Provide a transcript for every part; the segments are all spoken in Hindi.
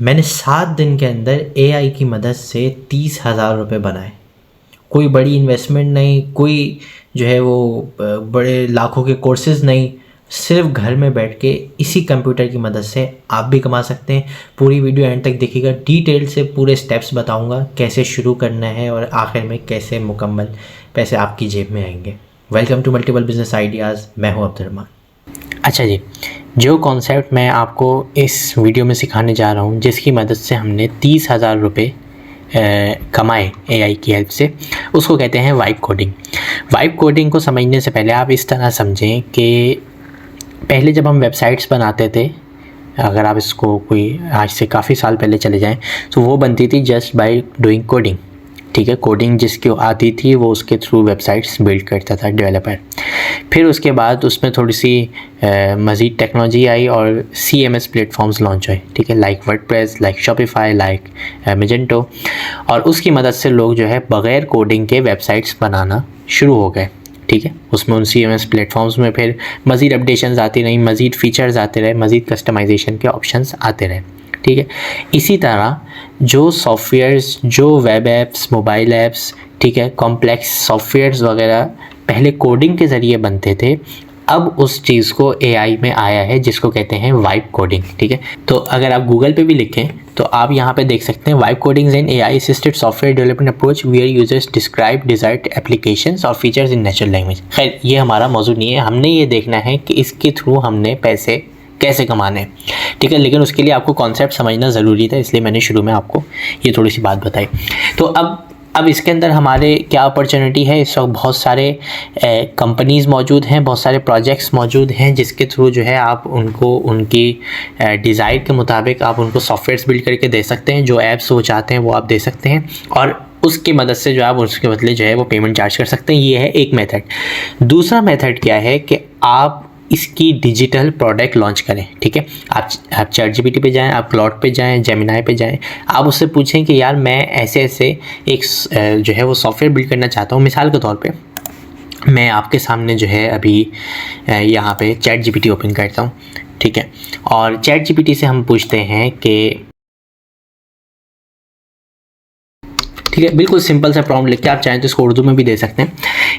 मैंने 7 दिन के अंदर एआई की मदद से 30,000 रुपये बनाए। कोई बड़ी इन्वेस्टमेंट नहीं, कोई जो है वो बड़े लाखों के कोर्सेज़ नहीं, सिर्फ घर में बैठ के इसी कंप्यूटर की मदद से आप भी कमा सकते हैं। पूरी वीडियो एंड तक देखिएगा, डिटेल से पूरे स्टेप्स बताऊंगा कैसे शुरू करना है और आखिर में कैसे मुकम्मल पैसे आपकी जेब में आएंगे। Welcome to multiple business ideas, मैं हूं अब्दुर्रहमान। अच्छा जी, जो कॉन्सेप्ट मैं आपको इस वीडियो में सिखाने जा रहा हूँ, जिसकी मदद से हमने 30,000 रुपये कमाए एआई की हेल्प से, उसको कहते हैं वाइब कोडिंग। वाइब कोडिंग को समझने से पहले आप इस तरह समझें कि पहले जब हम वेबसाइट्स बनाते थे, अगर आप इसको कोई आज से काफ़ी साल पहले चले जाएं, तो वो बनती थी जस्ट बाय डूइंग कोडिंग। ठीक है, कोडिंग जिसको आती थी वो उसके थ्रू वेबसाइट्स बिल्ड करता था डेवलपर। फिर उसके बाद उसमें थोड़ी सी मज़ीद टेक्नोलॉजी आई और CMS प्लेटफॉर्म्स लॉन्च हुए। ठीक है, like WordPress, like Shopify, like Magento, और उसकी मदद से लोग जो है बग़ैर कोडिंग के वेबसाइट्स बनाना शुरू हो गए। ठीक है, उसमें उन CMS प्लेटफॉर्म्स में फिर मज़ीद अपडेशंस आती रहीं, मज़ीद फ़ीचर्स आते रहे, मज़ीद कस्टमाइजेशन के ऑप्शंस आते रहे। ठीक है, इसी तरह जो सॉफ्टवेयर्स, जो वेब ऐप्स, मोबाइल ऐप्स, ठीक है, कॉम्प्लेक्स सॉफ्टवेयर्स वगैरह पहले कोडिंग के ज़रिए बनते थे, अब उस चीज़ को AI में आया है जिसको कहते हैं वाइब कोडिंग। ठीक है, तो अगर आप गूगल पे भी लिखें तो आप यहाँ पे देख सकते हैं vibe coding and AI assisted software development approach where users describe desired applications और फीचर्स इन नेचुरल लैंग्वेज। खैर, ये हमारा मौजूद नहीं है, हमने ये देखना है कि इसके थ्रू हमने पैसे कैसे कमाने। ठीक है, लेकिन उसके लिए आपको कॉन्सेप्ट समझना ज़रूरी था, इसलिए मैंने शुरू में आपको ये थोड़ी सी बात बताई। तो अब इसके अंदर हमारे क्या अपॉर्चुनिटी है। इस वक्त बहुत सारे कंपनीज़ मौजूद हैं, बहुत सारे प्रोजेक्ट्स मौजूद हैं जिसके थ्रू जो है आप उनको उनकी डिज़ायर के मुताबिक आप उनको सॉफ्टवेयर्स बिल्ड करके दे सकते हैं। जो ऐप्स वो चाहते हैं वो आप दे सकते हैं और उसकी मदद से जो आप उसके बदले जो है वो पेमेंट चार्ज कर सकते हैं। ये है एक मेथड। दूसरा मेथड क्या है कि आप इसकी डिजिटल प्रोडक्ट लॉन्च करें। ठीक है, आप ChatGPT पे जाएं, आप क्लाउड पे जाएं, जेमिनाई पे जाएं, आप उससे पूछें कि यार मैं ऐसे ऐसे एक जो है वो सॉफ्टवेयर बिल्ड करना चाहता हूँ। मिसाल के तौर पे मैं आपके सामने जो है अभी यहाँ पे ChatGPT ओपन करता हूँ। ठीक है, और ChatGPT से हम पूछते हैं कि ठीक है, बिल्कुल सिंपल सा प्रॉम्प्ट लिख के, आप चाहें तो इसको उर्दू में भी दे सकते हैं।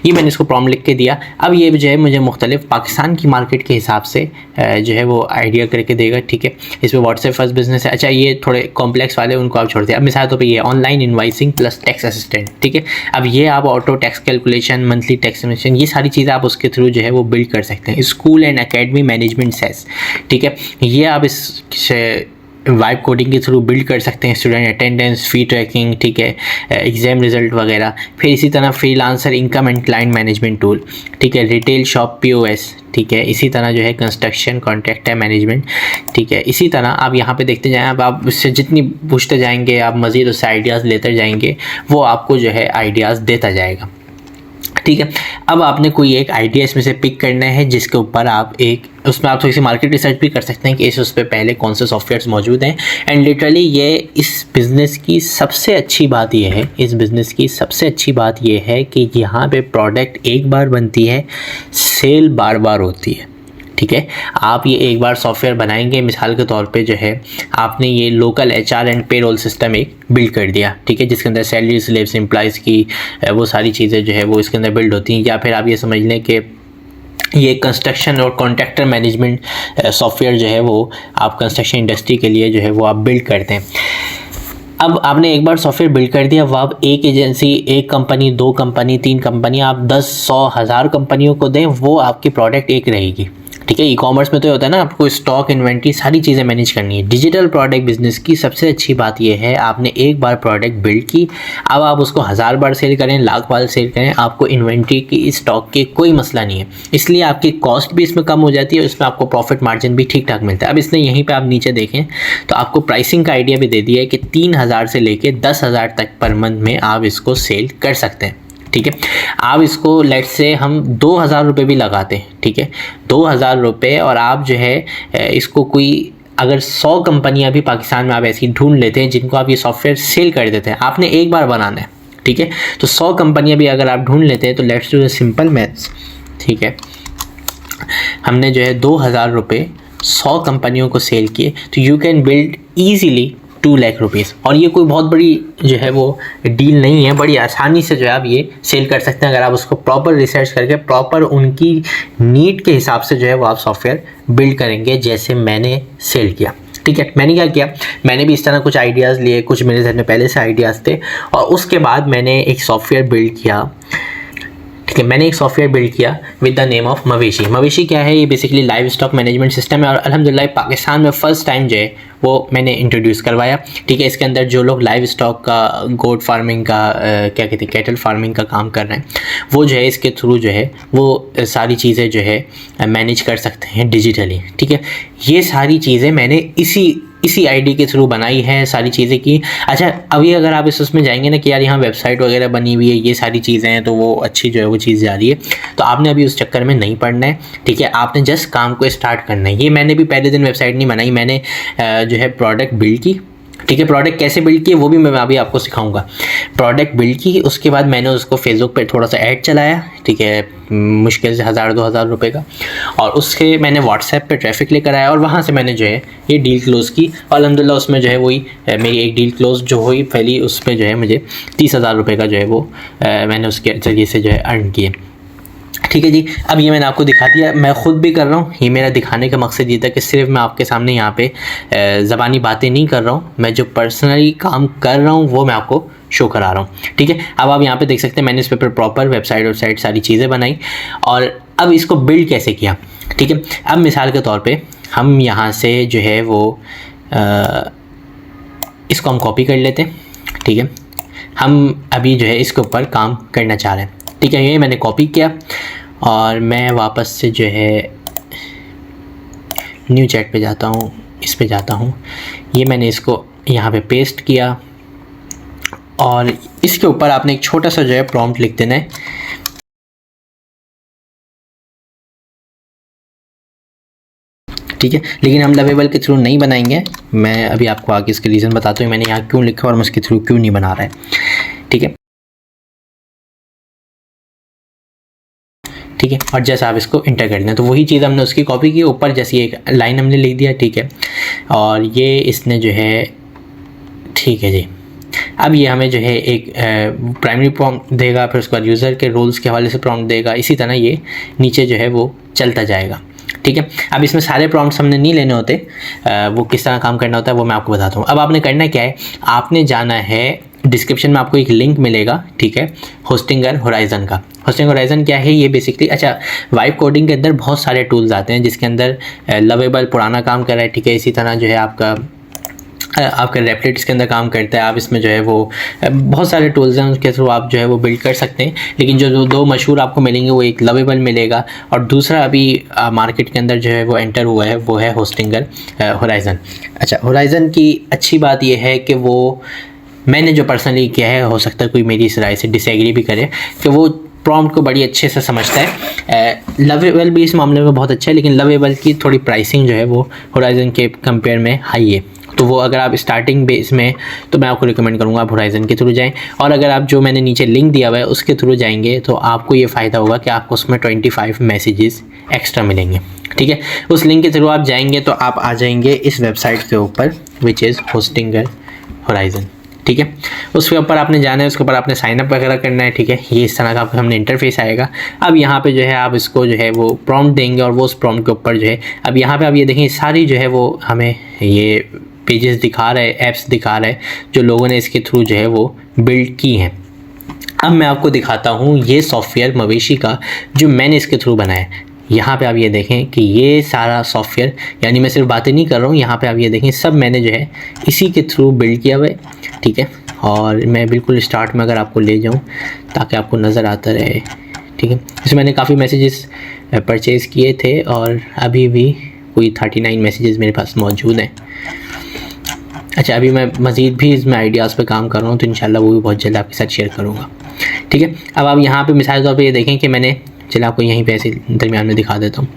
ये मैंने इसको प्रॉम्प्ट लिख के दिया। अब ये जो है मुझे मुख्तलिफ पाकिस्तान की मार्केट के हिसाब से जो है वो आइडिया करके देगा। ठीक है, इसमें व्हाट्सएप फर्स्ट बिजनेस है। अच्छा, ये थोड़े कॉम्प्लेक्स वाले उनको आप छोड़ दें। अब मिसाल तो पे ये online invoicing plus tax assistant. ठीक है, अब ये आप auto tax calculation, monthly tax submission, ये सारी चीज़ें आप उसके थ्रू जो है वो बिल्ड कर सकते हैं। स्कूल एंड अकेडमी मैनेजमेंट सेस, ठीक है, ये आप इस वाइब कोडिंग के थ्रू बिल्ड कर सकते हैं। स्टूडेंट अटेंडेंस, फ़ी ट्रैकिंग, ठीक है, एग्ज़ाम रिजल्ट वगैरह। फिर इसी तरह freelancer income and client management tool, ठीक है, रिटेल शॉप POS, ठीक है, इसी तरह जो है कंस्ट्रक्शन कॉन्ट्रैक्टर मैनेजमेंट। ठीक है, इसी तरह आप यहाँ पे देखते जाएं। अब आप उससे जितनी पूछते जाएंगे, आप मज़ीद उससे आइडियाज़ लेते जाएंगे, वो आपको जो है आइडियाज़ देता जाएगा। ठीक है, अब आपने कोई एक आइडिया इसमें से पिक करना है जिसके ऊपर आप उसमें आप थोड़ी सी मार्केट रिसर्च भी कर सकते हैं कि उस पर पहले कौन से सॉफ्टवेयर्स मौजूद हैं। एंड लिटरली ये इस बिज़नेस की सबसे अच्छी बात ये है, इस बिज़नेस की सबसे अच्छी बात ये है कि यहाँ पे प्रोडक्ट एक बार बनती है, सेल बार बार होती है। ठीक है, आप ये एक बार सॉफ्टवेयर बनाएंगे, मिसाल के तौर पे जो है आपने ये local HR and payroll system एक बिल्ड कर दिया। ठीक है, जिसके अंदर सैलरी स्लेब्स एम्प्लॉइज़ की वो सारी चीज़ें जो है वो इसके अंदर बिल्ड होती हैं। या फिर आप ये समझ लें कि ये कंस्ट्रक्शन और कॉन्ट्रैक्टर मैनेजमेंट सॉफ्टवेयर जो है वो आप कंस्ट्रक्शन इंडस्ट्री के लिए जो है वो आप बिल्ड करते हैं। अब आपने एक बार सॉफ्टवेयर बिल्ड कर दिया, अब आप एक एजेंसी, एक कंपनी, 2 कंपनी, 3 कंपनी, आप 10, 100, 1000 कंपनियों को दें, वो आपकी प्रोडक्ट एक रहेगी। ठीक है, ई-कॉमर्स में तो होता है ना, आपको स्टॉक, इन्वेंट्री, सारी चीज़ें मैनेज करनी है। डिजिटल प्रोडक्ट बिजनेस की सबसे अच्छी बात यह है, आपने एक बार प्रोडक्ट बिल्ड की, अब आप उसको 1000 बार सेल करें, लाख बार सेल करें, आपको इन्वेंट्री की, स्टॉक की कोई मसला नहीं है। इसलिए आपकी कॉस्ट भी इसमें कम हो जाती है और इसमें आपको प्रॉफिट मार्जिन भी ठीक ठाक मिलता है। अब इसने यहीं पर आप नीचे देखें तो आपको प्राइसिंग का आइडिया भी दे दिया है कि 3000 से लेकर 10,000 तक पर मंथ में आप इसको सेल कर सकते हैं। ठीक है, आप इसको लेट से हम 2,000 रुपये भी लगाते हैं। ठीक है, 2,000 रुपये, और आप जो है इसको कोई अगर 100 कंपनियां भी पाकिस्तान में आप ऐसी ढूंढ लेते हैं जिनको आप ये सॉफ्टवेयर सेल कर देते हैं, आपने एक बार बनाना है। ठीक है, तो 100 कंपनियां भी अगर आप ढूंढ लेते हैं तो लेट्स डू सिंपल मैथ्स। ठीक है, हमने जो है 2,000 रुपये 100 कंपनियों को सेल किए, तो you can build easily 2 lakh rupees. और ये कोई बहुत बड़ी जो है वो डील नहीं है, बड़ी आसानी से जो है आप ये सेल कर सकते हैं अगर आप उसको प्रॉपर रिसर्च करके प्रॉपर उनकी नीड के हिसाब से जो है वो आप सॉफ्टवेयर बिल्ड करेंगे, जैसे मैंने सेल किया। ठीक है, मैंने क्या किया, मैंने भी इस तरह कुछ आइडियाज़ लिए, कुछ मेरे जहन में पहले से आइडियाज़ थे, और उसके बाद मैंने एक सॉफ्टवेयर बिल्ड किया। ठीक है, मैंने एक सॉफ्टवेयर बिल्ड किया विद द नेम ऑफ मवेशी। मवेशी क्या है, ये basically live stock management system है, और अल्हम्दुलिल्लाह पाकिस्तान में फ़र्स्ट टाइम जो है वो मैंने इंट्रोड्यूस करवाया। ठीक है, इसके अंदर जो लोग लाइव स्टॉक का, गोट फार्मिंग का, क्या कहते हैं, कैटल फार्मिंग का काम कर रहे हैं, वो जो है इसके थ्रू जो है वो सारी चीज़ें जो है मैनेज कर सकते हैं डिजिटली। ठीक है, ये सारी चीज़ें मैंने इसी आईडी के थ्रू बनाई है सारी चीज़ें की। अच्छा, अभी अगर आप उसमें जाएंगे ना कि यार यहाँ वेबसाइट वगैरह बनी हुई है, ये सारी चीज़ें हैं, तो वो अच्छी जो है वो चीज़ जा रही है, तो आपने अभी उस चक्कर में नहीं पड़ना है। ठीक है, आपने जस्ट काम को स्टार्ट करना है। ये मैंने भी पहले दिन वेबसाइट नहीं बनाई, मैंने जो है प्रोडक्ट बिल्ड की। ठीक है, प्रोडक्ट कैसे बिल्ड किए वो भी मैं अभी आपको सिखाऊंगा। प्रोडक्ट बिल्ड की, उसके बाद मैंने उसको फेसबुक पे थोड़ा सा ऐड चलाया। ठीक है, मुश्किल से 1000-2000 रुपये का, और उसके मैंने व्हाट्सएप पे ट्रैफिक लेकर आया, और वहाँ से मैंने जो है ये डील क्लोज़ की, और अल्हम्दुलिल्लाह उसमें जो है वही मेरी एक डील क्लोज़ जो हुई पहली, उसमें जो है मुझे 30,000 रुपये का जो है वो मैंने उसके ज़रिए से जो है अर्न किए। ठीक है जी, अब ये मैंने आपको दिखा दिया, मैं ख़ुद भी कर रहा हूँ। ये मेरा दिखाने का मकसद ये था कि सिर्फ मैं आपके सामने यहाँ पे ज़बानी बातें नहीं कर रहा हूँ, मैं जो पर्सनली काम कर रहा हूँ वो मैं आपको शो करा रहा हूँ। ठीक है, अब आप यहाँ पे देख सकते हैं मैंने इस पे प्रॉपर वेबसाइट सारी चीज़ें बनाई, और अब इसको बिल्ड कैसे किया। ठीक है, अब मिसाल के तौर पर हम यहाँ से जो है वो इसको हम कॉपी कर लेते हैं। ठीक है, हम अभी जो है इसके ऊपर काम करना चाह रहे हैं। ठीक है, ये मैंने कॉपी किया, और मैं वापस से जो है न्यू चैट पे जाता हूँ, इस पे जाता हूँ, ये मैंने इसको यहाँ पे पेस्ट किया, और इसके ऊपर आपने एक छोटा सा जो है प्रॉम्प्ट लिख देना है। ठीक है, लेकिन हम लवेबल के थ्रू नहीं बनाएंगे, मैं अभी आपको आगे इसके रीज़न बताता हूँ मैंने यहाँ क्यों लिखा और मैं उसके थ्रू क्यों नहीं बना रहा है। ठीक है, ठीक है, और जैसा आप इसको इंटर कर दें, तो वही चीज़ हमने उसकी कॉपी की, ऊपर जैसी एक लाइन हमने लिख दिया। ठीक है, और ये इसने जो है, ठीक है जी, अब ये हमें जो है एक प्राइमरी प्रॉम्प्ट देगा, फिर उसके बाद यूज़र के रोल्स के हवाले से प्रॉम्प्ट देगा, इसी तरह ये नीचे जो है वो चलता जाएगा। ठीक है, अब इसमें सारे प्रॉम्प्ट्स हमने नहीं लेने होते, वो किस तरह काम करना होता है वो मैं आपको बताता हूँ। अब आपने करना क्या है, आपने जाना है, डिस्क्रिप्शन में आपको एक लिंक मिलेगा। ठीक है, होस्टिंगर होराइज़न का। होस्टिंग होराइज़न क्या है, ये बेसिकली, अच्छा, वाइब कोडिंग के अंदर बहुत सारे टूल्स आते हैं, जिसके अंदर लवेबल पुराना काम कर रहा है। ठीक है, इसी तरह जो है आपका रेपलेट इसके अंदर काम करता है। आप इसमें जो है वो बहुत सारे टूल्स हैं, उसके थ्रू आप जो है वो बिल्ड कर सकते हैं, लेकिन जो दो मशहूर आपको मिलेंगे वो एक लवेबल मिलेगा, और दूसरा अभी मार्केट के अंदर जो है वो एंटर हुआ है, वो है होस्टिंगर होराइज़न। अच्छा, होराइज़न की अच्छी बात यह है कि वो मैंने जो पर्सनली किया है, हो सकता है कोई मेरी इस राय से डिसएग्री भी करे, कि वो प्रॉम्प्ट को बड़ी अच्छे से समझता है। लवेबल भी इस मामले में बहुत अच्छा है, लेकिन लवेबल की थोड़ी प्राइसिंग जो है वो होराइज़न के कंपेयर में हाई है, तो वो अगर आप स्टार्टिंग बेस में, तो मैं आपको रिकमेंड करूँगा आप होराइज़न के थ्रू जाएं, और अगर आप जो मैंने नीचे लिंक दिया हुआ है उसके थ्रू जाएंगे तो आपको ये फ़ायदा होगा कि आपको उसमें 25 मैसेजेस एक्स्ट्रा मिलेंगे। ठीक है, उस लिंक के थ्रू आप जाएंगे तो आप आ जाएंगे इस वेबसाइट के ऊपर, विच इज़ होस्टिंगर होराइज़न। ठीक है, उसके ऊपर आपने जाना है, उसके ऊपर आपने साइनअप वगैरह करना है। ठीक है, ये इस तरह का आपको हमने इंटरफेस आएगा। अब यहाँ पे जो है आप इसको जो है वो प्रॉम्प्ट देंगे, और वो उस प्रॉम्प्ट के ऊपर जो है, अब यहाँ पे आप ये देखें सारी जो है वो हमें ये पेजेस दिखा रहा है, ऐप्स दिखा रहा है, जो लोगों ने इसके थ्रू जो है वो बिल्ड की हैं। अब मैं आपको दिखाता हूँ ये सॉफ्टवेयर मवेशी का जो मैंने इसके थ्रू बनाया है। यहाँ पे आप ये देखें कि ये सारा सॉफ्टवेयर, यानी मैं सिर्फ बातें नहीं कर रहा हूँ, यहाँ पे आप ये देखें सब मैंने जो है इसी के थ्रू बिल्ड किया हुआ है। ठीक है, और मैं बिल्कुल स्टार्ट में अगर आपको ले जाऊँ ताकि आपको नज़र आता रहे। ठीक है, इसमें मैंने काफ़ी मैसेजेस परचेज़ किए थे, और अभी भी कोई 39 मैसेजेस मेरे पास मौजूद हैं। अच्छा, अभी मैं मज़ीद भी इसमें आइडियाज़ पे काम कर रहा हूँ, तो इंशाल्लाह वो भी बहुत जल्द आपके साथ शेयर करूँगा। ठीक है, अब आप यहाँ पे मिसाल के तौर पे ये देखें कि मैंने चलिए आपको यहीं पे ऐसे दरमियान में दिखा देता हूँ।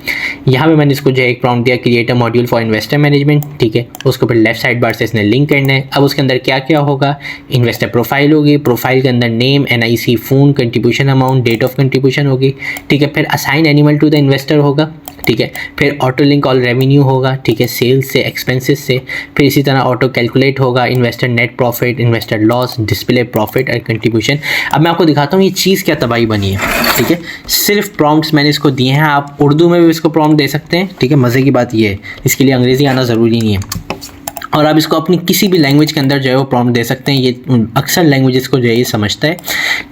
यहाँ पे मैंने इसको जो है एक प्रॉम्प्ट दिया, create a module for investor management, ठीक है। उसके ऊपर लेफ्ट साइड बार से इसने लिंक करना है। अब उसके अंदर क्या क्या होगा, इन्वेस्टर प्रोफाइल होगी, प्रोफाइल के अंदर name, NIC, phone, contribution amount, date of contribution होगी, ठीक है। फिर assign animal to the investor होगा, ठीक है। फिर ऑटो लिंक ऑल रेवेन्यू होगा, ठीक है, सेल्स से, एक्सपेंसेस से। फिर इसी तरह ऑटो कैलकुलेट होगा, investor net profit, investor loss, display profit और कंट्रीब्यूशन। अब मैं आपको दिखाता हूँ ये चीज़ क्या तबाही बनी है, ठीक है। सिर्फ प्रॉम्प्ट्स मैंने इसको दिए हैं, आप उर्दू में भी इसको प्रॉम्प्ट दे सकते हैं, ठीक है। मज़े की बात ये है, इसके लिए अंग्रेज़ी आना ज़रूरी नहीं है, और आप इसको अपनी किसी भी लैंग्वेज के अंदर जो है वो प्रॉम्प्ट दे सकते हैं। ये अक्सर लैंग्वेजेस को जो है ये समझता है,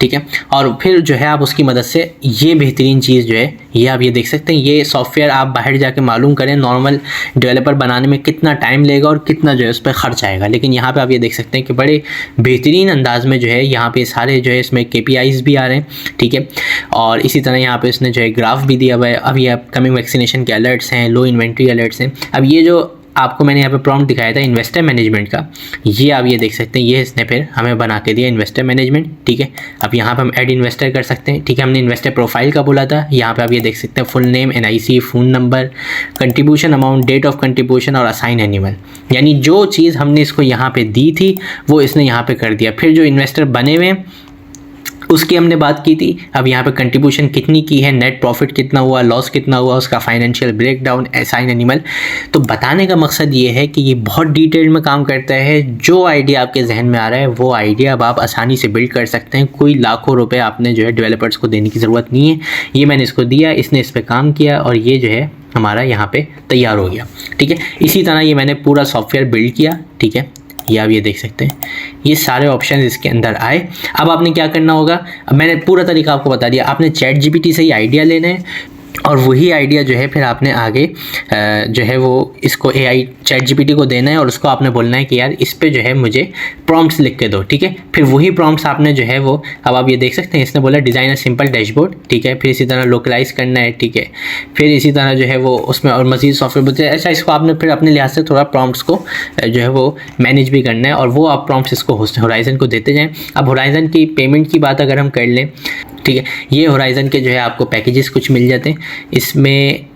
ठीक है। और फिर जो है आप उसकी मदद से ये बेहतरीन चीज़ जो है ये आप ये देख सकते हैं। ये सॉफ्टवेयर आप बाहर जाके मालूम करें नॉर्मल डेवलपर बनाने में कितना टाइम लेगा और कितना जो है उस पर खर्च आएगा, लेकिन यहाँ पे आप ये देख सकते हैं कि बड़े बेहतरीन अंदाज में जो है यहाँ पे सारे जो है इसमें KPIs भी आ रहे हैं, ठीक है। और इसी तरह यहाँ पे इसने जो है ग्राफ भी दिया हुआ है। अब ये अपकमिंग वैक्सीनेशन के अलर्ट्स हैं, लो इन्वेंट्री अलर्ट्स हैं। अब ये जो आपको मैंने यहाँ पे प्रॉम्प्ट दिखाया था इन्वेस्टर मैनेजमेंट का, ये आप ये देख सकते हैं, ये इसने फिर हमें बना के दिया इन्वेस्टर मैनेजमेंट, ठीक है। अब यहाँ पे हम ऐड इन्वेस्टर कर सकते हैं, ठीक है। हमने इन्वेस्टर प्रोफाइल का बोला था, यहाँ पे आप ये देख सकते हैं full name, NIC, phone number, contribution amount, date of contribution और असाइन एनिमल। यानी जो चीज़ हमने इसको यहाँ पे दी थी वो इसने यहाँ पे कर दिया। फिर जो इन्वेस्टर बने हुए हैं उसकी हमने बात की थी। अब यहाँ पे कंट्रीब्यूशन कितनी की है, नेट प्रॉफिट कितना हुआ, लॉस कितना हुआ, उसका फाइनेंशियल ब्रेकडाउन, असाइन एनिमल। तो बताने का मकसद ये है कि ये बहुत डिटेल में काम करता है। जो आइडिया आपके जहन में आ रहा है वो आइडिया अब आप आसानी से बिल्ड कर सकते हैं। कोई लाखों रुपए आपने जो है डेवलपर्स को देने की ज़रूरत नहीं है। ये मैंने इसको दिया, इसने इस पर काम किया और ये जो है हमारा यहाँ पे तैयार हो गया, ठीक है। इसी तरह ये मैंने पूरा सॉफ्टवेयर बिल्ड किया, ठीक है। ये आप ये देख सकते हैं, ये सारे ऑप्शन इसके अंदर आए। अब आपने क्या करना होगा, अब मैंने पूरा तरीका आपको बता दिया। आपने ChatGPT से ही आइडिया लेना है और वही आइडिया जो है फिर आपने आगे जो है वो इसको AI ChatGPT को देना है और उसको आपने बोलना है कि यार इस पे जो है मुझे प्रॉम्प्ट्स लिख के दो, ठीक है। फिर वही प्रॉम्प्ट्स आपने जो है वो, अब आप ये देख सकते हैं इसने बोला डिज़ाइन अ सिंपल डैशबोर्ड, ठीक है। फिर इसी तरह लोकलाइज करना है, ठीक है। फिर इसी तरह जो है वो उसमें और मज़ीद सॉफ्टवेयर बोलते हैं। ऐसा इसको आपने फिर अपने लिहाज से थोड़ा प्रॉम्प्ट्स को जो है वो मैनेज भी करना है और वो आप प्रॉम्प्ट्स इसको होराइजन को देते जाएँ। अब होराइजन की पेमेंट की बात अगर हम कर लें, ठीक है, ये होराइजन के जो है आपको पैकेजेस कुछ मिल जाते हैं। इसमें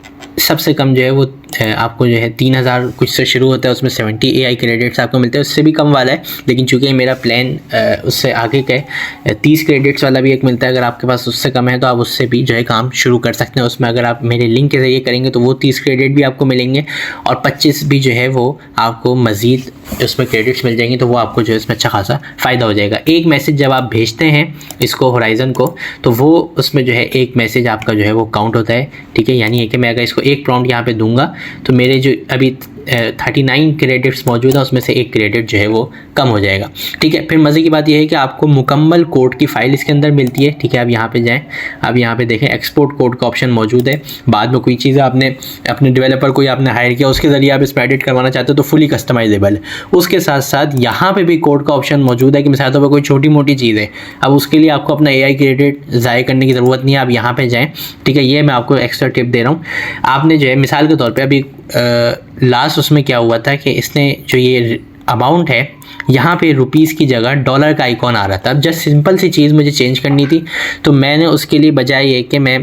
सबसे कम जो है वो आपको जो है 3000 कुछ से शुरू होता है, उसमें 70 AI क्रेडिट्स आपको मिलते हैं। उससे भी कम वाला है, लेकिन चूंकि मेरा प्लान उससे आगे का है, 30 क्रेडिट्स वाला भी एक मिलता है। अगर आपके पास उससे कम है तो आप उससे भी जो है काम शुरू कर सकते हैं। उसमें अगर आप मेरे लिंक के ज़रिए करेंगे तो वो 30 क्रेडिट भी आपको मिलेंगे और 25 भी जो है वो आपको मज़ीद उसमें क्रेडिट्स मिल जाएंगे। तो वो आपको जो है इसमें अच्छा खासा फ़ायदा हो जाएगा। एक मैसेज जब आप भेजते हैं इसको होराइजन को, तो वो उसमें जो है एक मैसेज आपका जो है वो काउंट होता है, ठीक है। यानी कि मैं अगर इसको एक प्रॉम्प्ट यहाँ पे दूंगा तो मेरे जो अभी 39 क्रेडिट्स मौजूद है उसमें से एक क्रेडिट जो है वो कम हो जाएगा, ठीक है। फिर मज़े की बात यह है कि आपको मुकम्मल कोड की फ़ाइल इसके अंदर मिलती है, ठीक है। आप यहाँ पे जाएं, अब यहाँ पे देखें एक्सपोर्ट कोड का ऑप्शन मौजूद है। बाद में कोई चीज़ आपने अपने डेवलपर कोई आपने हायर किया उसके ज़रिए आप इसमें एडिट करवाना चाहते हो तो फुली कस्टमाइजेबल है। उसके साथ साथ यहाँ पर भी कोड का ऑप्शन मौजूद है कि मिसाल तौर पर कोई छोटी मोटी चीज़ है, अब उसके लिए आपको अपना AI क्रेडिट ज़ाय करने की ज़रूरत नहीं है। आप यहाँ पर जाएँ, ठीक है। ये मैं आपको एक्स्ट्रा टिप दे रहा हूँ। आपने जो है मिसाल के तौर पर अभी लास्ट उसमें क्या हुआ था कि इसने जो ये अमाउंट है यहाँ पे रुपीस की जगह डॉलर का आइकॉन आ रहा था। अब जस्ट सिंपल सी चीज़ मुझे चेंज करनी थी, तो मैंने उसके लिए बजाय ये कि मैं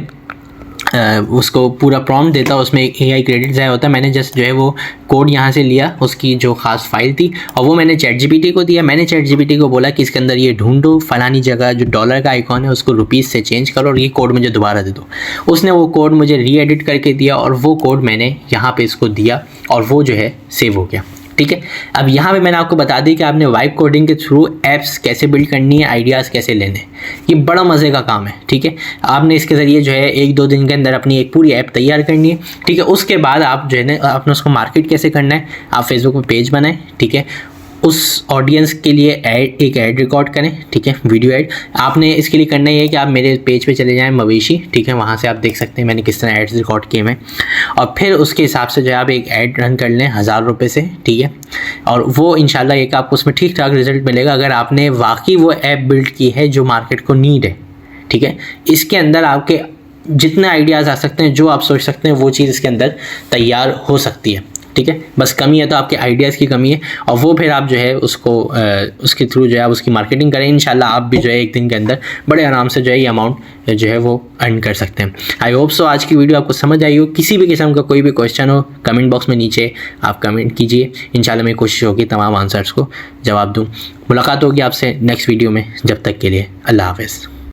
उसको पूरा प्रॉम्प्ट देता, उसमें एक AI क्रेडिट ज़ाया होता, मैंने जस्ट जो है वो कोड यहाँ से लिया, उसकी जो ख़ास फाइल थी, और वो मैंने ChatGPT को दिया। मैंने ChatGPT को बोला कि इसके अंदर ये ढूंढो फलानी जगह जो डॉलर का आइकॉन है उसको रुपीस से चेंज करो और ये कोड मुझे दोबारा दे दो। उसने वो कोड मुझे री एडिट करके दिया और वो कोड मैंने यहाँ पे इसको दिया और वो जो है सेव हो गया, ठीक है। अब यहाँ पे मैंने आपको बता दी कि आपने वाइब कोडिंग के थ्रू एप्स कैसे बिल्ड करनी है, आइडियाज़ कैसे लेने हैं। ये बड़ा मज़े का काम है, ठीक है। आपने इसके ज़रिए जो है 1-2 दिन के अंदर अपनी एक पूरी ऐप तैयार करनी है, ठीक है। उसके बाद आप जो है ना आपने उसको मार्केट कैसे करना है, आप फेसबुक पर पेज बनाएं, ठीक है। उस ऑडियंस के लिए एक ऐड रिकॉर्ड करें, ठीक है, वीडियो ऐड। आपने इसके लिए करना ही है कि आप मेरे पेज पे चले जाएं मवेशी, ठीक है, वहाँ से आप देख सकते हैं मैंने किस तरह एड्स रिकॉर्ड किए हैं। और फिर उसके हिसाब से जो है आप एक ऐड रन कर लें 1000 रुपये से, ठीक है। और वो इंशाल्लाह एक आपको उसमें ठीक ठाक रिजल्ट मिलेगा अगर आपने वाकई वो ऐप बिल्ड की है जो मार्केट को नीड है, ठीक है। इसके अंदर आपके जितने आइडियाज़ आ सकते हैं, जो आप सोच सकते हैं वो चीज़ इसके अंदर तैयार हो सकती है, ठीक है। बस कमी है तो आपके आइडियाज़ की कमी है, और वो फिर आप जो है उसको उसके थ्रू जो है आप उसकी मार्केटिंग करें। इंशाल्लाह आप भी जो है एक दिन के अंदर बड़े आराम से जो है ये अमाउंट जो है वो अर्न कर सकते हैं। आई होप सो आज की वीडियो आपको समझ आई हो। किसी भी किस्म का कोई भी क्वेश्चन हो कमेंट बॉक्स में नीचे आप कमेंट कीजिए, इंशाल्लाह मेरी कोशिश होगी तमाम आंसर्स को जवाब दूँ। मुलाकात होगी आपसे नेक्स्ट वीडियो में, जब तक के लिए अल्लाह हाफ़िज़।